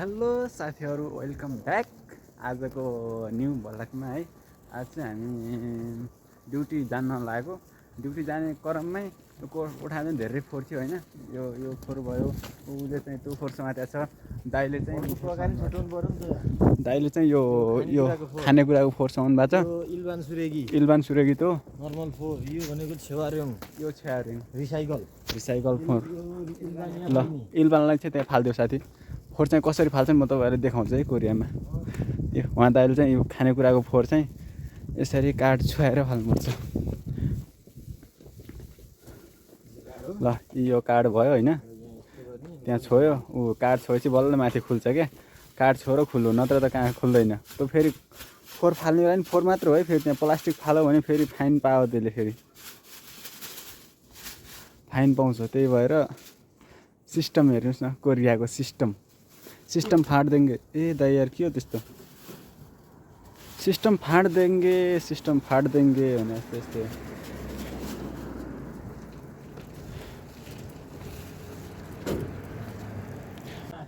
Hello साथीहरू, welcome back. आजको new भ्लगमा है। आज चाहिँ हामी ड्युटी जान लागेको। ड्युटी जाने क्रममै कोठा चाहिँ धेरै फोहोर थियो होइन। यो फोहोर भयो, उसले चाहिँ त्यो फोहोर समातेको छ। दाइले चाहिँ यो खानेकुराको फोहोर समाउनु भएको छ। इल्बान सुरेगी त्यो नर्मल फोहोर यो भनेको छेवार्योङ, यो छ्यारिङ रिसाइकल फोहोर। ल इल्बानलाई चाहिँ त्यहाँ फालिदियो साथी। फोहोर चाहिँ कसरी फाल्छ म तपाईँहरूलाई देखाउँछु है कोरियामा। यो उहाँ दाइले चाहिँ यो खानेकुराको फोहोर चाहिँ यसरी काठ छुवाएर फाल्नुपर्छ। ल यो काठ भयो होइन, त्यहाँ छोयो। ऊ काठ छोएपछि बल्ल माथि खुल्छ क्या। काठ छोएर खुल्नु, नत्र त कहाँ खुल्दैन। त्यो फेरि फोहोर फाल्ने बेला नि फोहोर मात्र हो है। फेरि त्यहाँ प्लास्टिक फाल्यो भने फेरि फाइन पायो, त्यसले फेरि फाइन पाउँछ। त्यही भएर सिस्टम हेर्नुहोस् न, कोरियाको सिस्टम फाँड देंगे। ए दाइ यार के हो त्यस्तो, सिस्टम फाँड देंगे भने जस्तो यस्तो।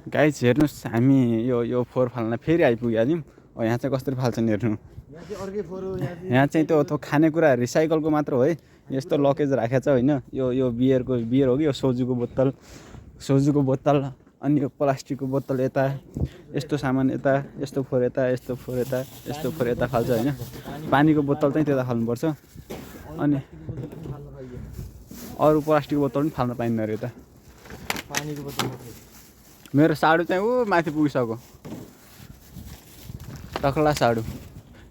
गाइज हेर्नुहोस्, हामी यो फोहोर फाल्न फेरि आइपुगिहाल्यौँ। यहाँ चाहिँ कसरी फाल्छन् हेर्नु। यहाँ चाहिँ त्यो खानेकुरा रिसाइकलको मात्र हो है। यस्तो लकेज राखेको छ होइन। यो बियर हो कि यो सोजुको बोतल, अनि यो प्लास्टिकको बोतल यता, यस्तो सामान यता, यस्तो फोहोर यता फाल्छ होइन। पानीको बोतल चाहिँ त्यता फाल्नुपर्छ। अनि अरू प्लास्टिकको बोतल पनि फाल्न पाइन्न अरे यता। मेरो साडु चाहिँ ऊ माथि पुगिसक्यो, टक्ला साडु।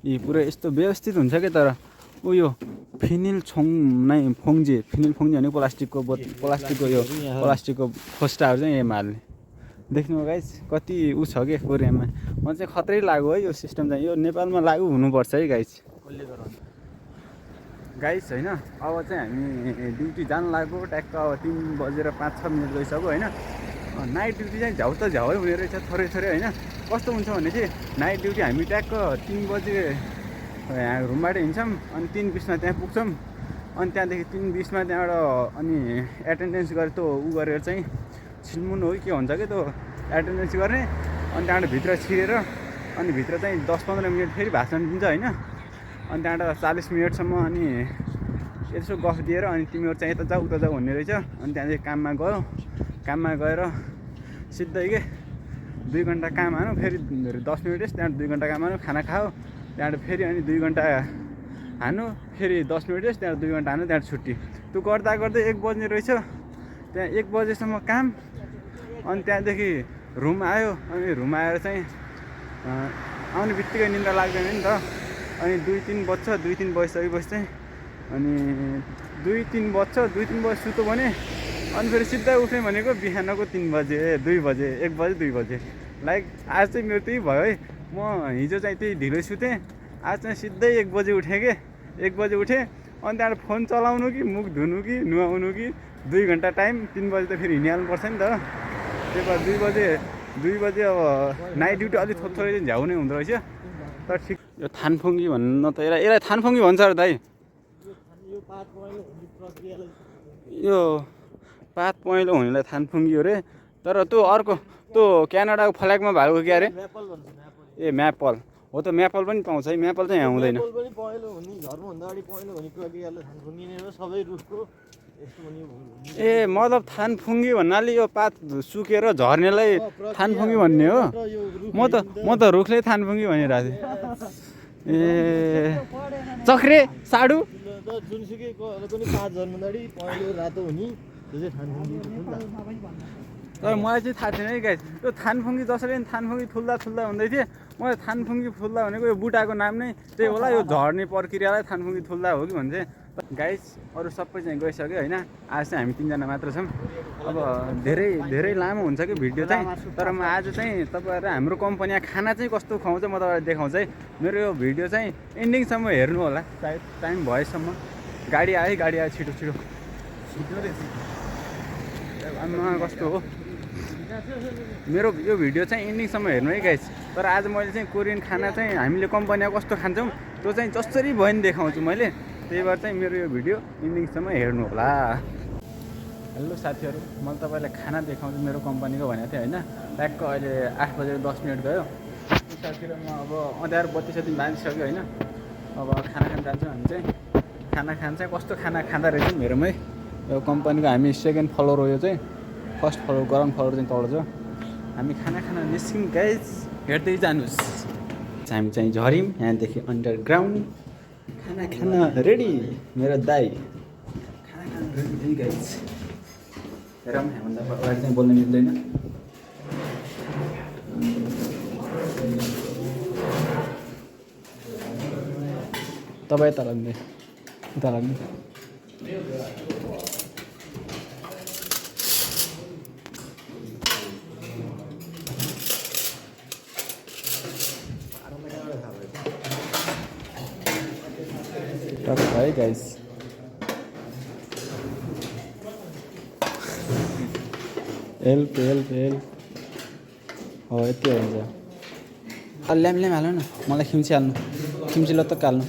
यी पुरै यस्तो व्यवस्थित हुन्छ क्या। तर उयो फिनिल फोङ्जे भने प्लास्टिकको खोस्टाहरू चाहिँ यहाँ हाल्ने। देख्नु गाइस कति ऊ छ क्या कोरियामा। म चाहिँ खतरै लाग्यो है यो सिस्टम चाहिँ। यो नेपालमा लागु हुनुपर्छ है गाइस होइन। अब चाहिँ हामी ड्युटी जान लाग्यो। ट्याक्क अब 3:05 गइसक्यो होइन। नाइट ड्युटी चाहिँ झ्याउ त झ्याउ हुने रहेछ थोरै होइन। कस्तो हुन्छ भने चाहिँ नाइट ड्युटी हामी ट्याक्क 3 बजे यहाँ रुमबाट हिँड्छौँ, अनि 3:20 त्यहाँ पुग्छौँ। अनि त्यहाँदेखि 3:20 त्यहाँबाट अनि एटेन्डेन्स गरेर त्यो ऊ गरेर चाहिँ छिल्मुन हो कि के हुन्छ कि त्यो एटेन्डेन्स गर्ने। अनि त्यहाँबाट भित्र छिरेर अनि भित्र चाहिँ 10-15 मिनट फेरि भाषण दिन्छ होइन। अनि त्यहाँबाट 40 मिनटसम्म अनि यसो गफ दिएर अनि तिमीहरू चाहिँ यता जाऊ उता जाऊ भन्ने रहेछ। अनि त्यहाँदेखि काममा गएर सिधै के 2 घन्टा काम हानु, फेरि 10 मिनट यस, त्यहाँबाट 2 घन्टा काम हानु, खाना खाऊ, त्यहाँबाट फेरि अनि 2 घन्टा हानु, फेरि 10 मिनट यस, त्यहाँबाट 2 घन्टा हानु, त्यहाँबाट छुट्टी। त्यो गर्दा 1 बज्ने रहेछ। त्यहाँ 1 बजेसम्म काम। अनि त्यहाँदेखि रुम आयो। अनि रुम आएर चाहिँ आउने बित्तिकै निन्द्रा लाग्दैन नि त। अनि 2-3 बजिसकेपछि चाहिँ अनि 2-3 बजे सुतो भने अनि फेरि सिधै उठ्ने भनेको बिहानको 3 बजे 2 बजे 1 बजे 2 बजे। लाइक आज चाहिँ मेरो त्यही भयो है। म हिजो चाहिँ त्यही ढिलो सुतेँ, आज चाहिँ सिधै 1 बजे उठेँ के। 1 बजे उठेँ। अनि त्यहाँबाट फोन चलाउनु कि मुख धुनु कि नुहाउनु कि 2 घन्टा टाइम। 3 बजे त फेरि हिँडिहाल्नुपर्छ नि त। त्यही भएर 2 बजे अब नाइट ड्युटी अलिक थोरै झ्याउ नै हुँदो रहेछ। तर ठिक। यो थानफुङ्गी भन्न त यसलाई थानफुङ्गी भन्छ अरे दाइ। यो पात पहेँलो हुनेलाई थानफुङ्गी हो अरे। तर त्यो अर्को त्यो क्यानाडाको फ्ल्यागमा भएको के अरे, ए म्यापल हो। त म्यापल पनि पाउँछ है। म्यापल चाहिँ यहाँ हुँदैन। ए मतलब थानफुङ्गी भन्नाले यो पात सुकेर झर्नेलाई थानफुङ्गी भन्ने हो। म त रुखले थानफुङ्गी भनिरहेको थिएँ। ए चक्रे साडु तर मलाई चाहिँ थाहा थिएन है गाइस। यो थानफुङ्गी जसरी थानफुङ्गी थुल्दा हुँदै थिएँ। मलाई थानफुङ्गी फुल्दा भनेको यो बुटाको नाम नै त्यही होला। यो झर्ने प्रक्रियालाई थानफुङ्गी थुल्दा हो कि भन्छ गाइस। अरू सबै चाहिँ गइसक्यो होइन। आज चाहिँ हामी 3 जना मात्र छौँ। अब धेरै लामो हुन्छ कि भिडियो चाहिँ। तर म आज चाहिँ तपाईँहरू हाम्रो कम्पनीमा खाना चाहिँ कस्तो खुवाउँछ म तपाईँलाई देखाउँछु है। मेरो यो भिडियो चाहिँ एन्डिङसम्म हेर्नु होला, सायद टाइम भएसम्म। गाडी आयो छिटो आमा कस्तो हो। मेरो यो भिडियो चाहिँ एन्डिङसम्म हेर्नु है गाइस। तर आज मैले चाहिँ कोरियन खाना चाहिँ हामीले कम्पनीमा कस्तो खान्छौँ त्यो चाहिँ जसरी भयो नि देखाउँछु मैले। त्यही भएर चाहिँ मेरो यो भिडियो एन्डिङसम्म हेर्नु होला। हेलो साथीहरू, मैले तपाईँलाई खाना देखाउँछु मेरो कम्पनीको भनेको थिएँ होइन। ट्याक्क अहिले 8:10 गयो। साथीहरू म अब अँध्यारो बत्ती बाँधिसक्यो होइन। अब खाना खान जान्छु भने चाहिँ खाना खान्छ कस्तो खाना खाँदा रहेछ मेरोमै यो कम्पनीको। हामी सेकेन्ड फ्लोर हो, यो चाहिँ फर्स्ट फ्लोर ग्राउन्ड फ्लोर चाहिँ तल छ। हामी खाना खान निस्क्यौँ गाइज, हेर्दै जानुहोस्। हामी चाहिँ झऱ्यौँ यहाँदेखि अन्डरग्राउन्ड। खाना खान रेडी मेरो दाइ, खाना खान रेडी है गाइज। हेरौँ यहाँभन्दा अगाडि चाहिँ बोल्न मिल्दैन। तपाईँ यता लाग्ने, उता लाग्ने। टक्क है गाइस। Help help help. हो यति हुन्छ। ल्याम ल्याम हाल्नु न, मलाई खिम्ची हाल्नु, खिम्ची लत्तक हाल्नु।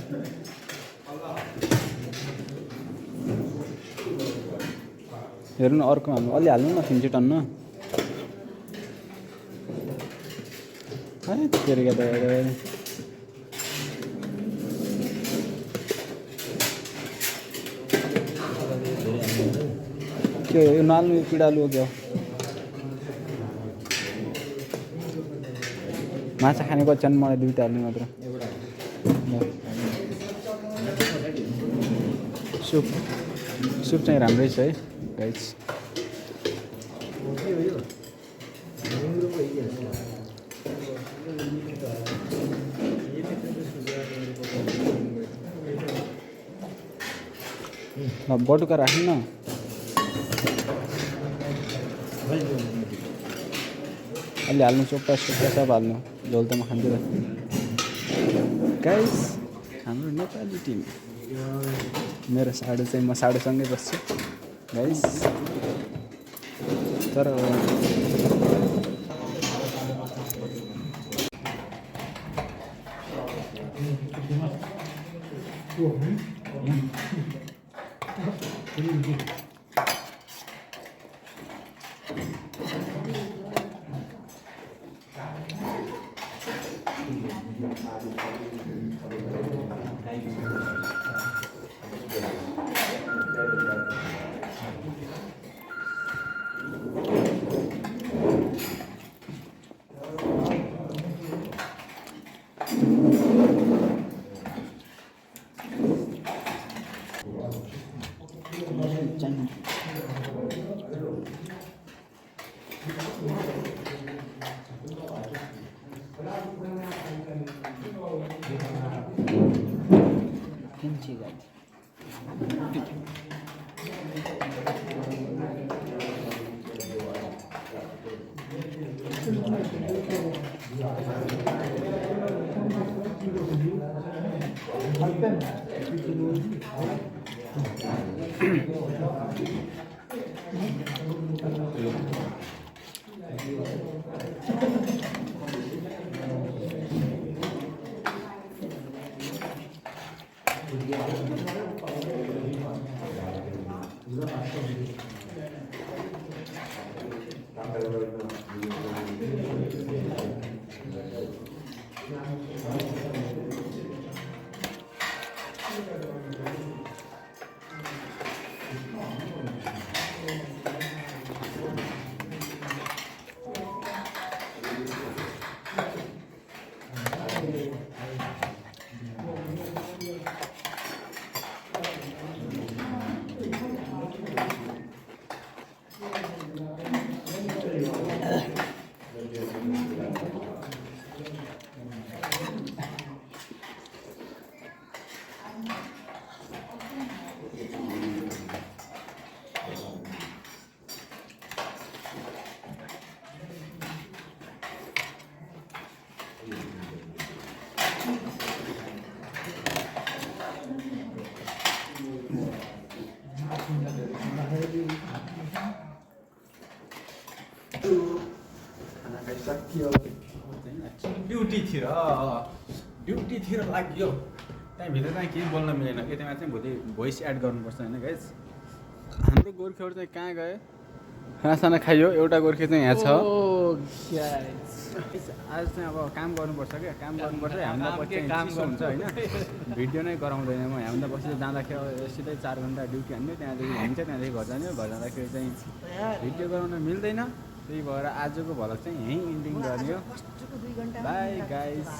हेर्नु अर्को हाल्नु, अलि हाल्नु न खिम्ची टन्न। है तेरिका त के हो यो नाल्नु, यो पिँडालु हो क्या? माछा खानेको चन मलाई 2टा हाल्नु मात्र। सुप सुप चाहिँ राम्रै छ है गाइस। बटुका राख्नु न। अलि हाल्नु, चोप्टा सोप्टा सब हाल्नु, झोल त म खान्छु गाइस। हाम्रो नेपाली टिम मेरो साडो चाहिँ म साडोसँगै बस्छु गाइस। तर ड्युटीतिर लाग्यो। त्यहाँभित्र चाहिँ केही बोल्न मिलेन। यतिमा चाहिँ भोलि भोइस एड गर्नुपर्छ होइन गाइज। हाम्रो गोर्खेहरू चाहिँ कहाँ गए खानासाना खाइयो एउटा गोर्खे चाहिँ यहाँ छ आज चाहिँ अब काम गर्नुपर्छ क्या काम गर्नुपर्छ हामीलाई पछि काम हुन्छ होइन भिडियो नै गराउँदैन म हामीलाई पछि जाँदाखेरि सिधै 4 घन्टा ड्युटी हान्यो त्यहाँदेखि हुन्छ त्यहाँदेखि घर जाने घर जाँदाखेरि चाहिँ भिडियो गराउन मिल्दैन त्यही भएर आजको भ्लग चाहिँ यहीँ इन्डिङ गर्ने हो बाई गाइस